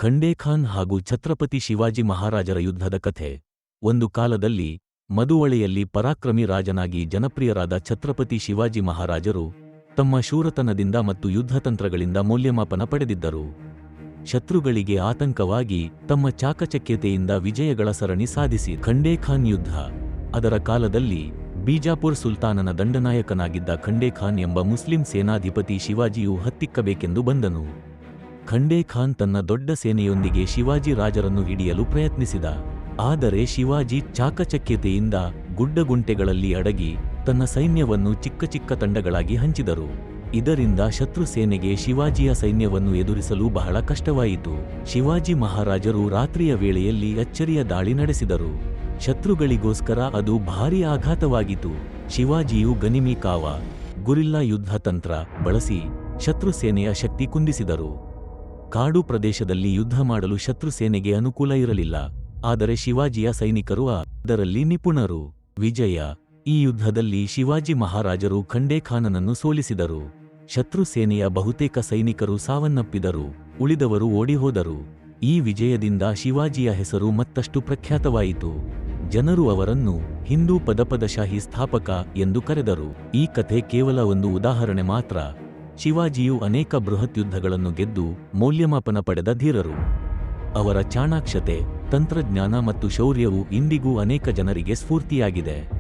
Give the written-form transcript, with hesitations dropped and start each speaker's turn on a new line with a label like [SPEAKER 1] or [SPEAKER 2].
[SPEAKER 1] ಖಂಡೇ ಖಾನ್ ಹಾಗೂ ಛತ್ರಪತಿ ಶಿವಾಜಿ ಮಹಾರಾಜರ ಯುದ್ಧದ ಕಥೆ. ಒಂದು ಕಾಲದಲ್ಲಿ ಮದುವಳೆಯಲ್ಲಿ ಪರಾಕ್ರಮಿ ರಾಜನಾಗಿ ಜನಪ್ರಿಯರಾದ ಛತ್ರಪತಿ ಶಿವಾಜಿ ಮಹಾರಾಜರು ತಮ್ಮ ಶೂರತನದಿಂದ ಮತ್ತು ಯುದ್ಧತಂತ್ರಗಳಿಂದ ಮೌಲ್ಯಮಾಪನ ಪಡೆದಿದ್ದರು. ಶತ್ರುಗಳಿಗೆ ಆತಂಕವಾಗಿ ತಮ್ಮ ಚಾಕಚಕ್ಯತೆಯಿಂದ ವಿಜಯಗಳ ಸರಣಿ ಸಾಧಿಸಿ ಖಂಡೇ ಖಾನ್ ಯುದ್ಧ. ಅದರ ಕಾಲದಲ್ಲಿ ಬಿಜಾಪುರ್ ಸುಲ್ತಾನನ ದಂಡನಾಯಕನಾಗಿದ್ದ ಖಂಡೇ ಖಾನ್ ಎಂಬ ಮುಸ್ಲಿಂ ಸೇನಾಧಿಪತಿ ಶಿವಾಜಿಯು ಹತ್ತಿಕ್ಕಬೇಕೆಂದು ಬಂದನು. ಖಂಡೇ ಖಾನ್ ತನ್ನ ದೊಡ್ಡ ಸೇನೆಯೊಂದಿಗೆ ಶಿವಾಜಿ ರಾಜರನ್ನು ಹಿಡಿಯಲು ಪ್ರಯತ್ನಿಸಿದ. ಆದರೆ ಶಿವಾಜಿ ಚಾಕಚಕ್ಯತೆಯಿಂದ ಗುಡ್ಡಗುಂಟೆಗಳಲ್ಲಿ ಅಡಗಿ ತನ್ನ ಸೈನ್ಯವನ್ನು ಚಿಕ್ಕ ಚಿಕ್ಕ ತಂಡಗಳಾಗಿ ಹಂಚಿದರು. ಇದರಿಂದ ಶತ್ರು ಸೇನೆಗೆ ಶಿವಾಜಿಯ ಸೈನ್ಯವನ್ನು ಎದುರಿಸಲು ಬಹಳ ಕಷ್ಟವಾಯಿತು. ಶಿವಾಜಿ ಮಹಾರಾಜರು ರಾತ್ರಿಯ ವೇಳೆಯಲ್ಲಿ ಅಚ್ಚರಿಯ ದಾಳಿ ನಡೆಸಿದರು. ಶತ್ರುಗಳಿಗೋಸ್ಕರ ಅದು ಭಾರೀ ಆಘಾತವಾಗಿತ್ತು. ಶಿವಾಜಿಯು ಗನಿಮಿ ಕಾವ, ಗುರಿಲ್ಲಾ ಯುದ್ಧ ತಂತ್ರ ಬಳಸಿ ಶತ್ರು ಸೇನೆಯ ಶಕ್ತಿ ಕುಂದಿಸಿದರು. ಕಾಡು ಪ್ರದೇಶದಲ್ಲಿ ಯುದ್ಧ ಮಾಡಲು ಶತ್ರು ಸೇನೆಗೆ ಅನುಕೂಲ ಇರಲಿಲ್ಲ. ಆದರೆ ಶಿವಾಜಿಯ ಸೈನಿಕರು ಅದರಲ್ಲಿ ನಿಪುಣರು. ವಿಜಯ. ಈ ಯುದ್ಧದಲ್ಲಿ ಶಿವಾಜಿ ಮಹಾರಾಜರು ಖಂಡೇ ಖಾನನನ್ನು ಸೋಲಿಸಿದರು. ಶತ್ರು ಸೇನೆಯ ಬಹುತೇಕ ಸೈನಿಕರು ಸಾವನ್ನಪ್ಪಿದರು, ಉಳಿದವರು ಓಡಿಹೋದರು. ಈ ವಿಜಯದಿಂದ ಶಿವಾಜಿಯ ಹೆಸರು ಮತ್ತಷ್ಟು ಪ್ರಖ್ಯಾತವಾಯಿತು. ಜನರು ಅವರನ್ನು ಹಿಂದೂ ಪದಪದಶಾಹಿ ಸ್ಥಾಪಕ ಎಂದು ಕರೆದರು. ಈ ಕಥೆ ಕೇವಲ ಒಂದು ಉದಾಹರಣೆ ಮಾತ್ರ. ಶಿವಾಜಿಯು ಅನೇಕ ಬೃಹತ್ ಯುದ್ಧಗಳನ್ನು ಗೆದ್ದು ಮೌಲ್ಯಮಾಪನ ಪಡೆದ ಧೀರರು. ಅವರ ಚಾಣಾಕ್ಷತೆ, ತಂತ್ರಜ್ಞಾನ ಮತ್ತು ಶೌರ್ಯವು ಇಂದಿಗೂ ಅನೇಕ ಜನರಿಗೆ ಸ್ಫೂರ್ತಿಯಾಗಿದೆ.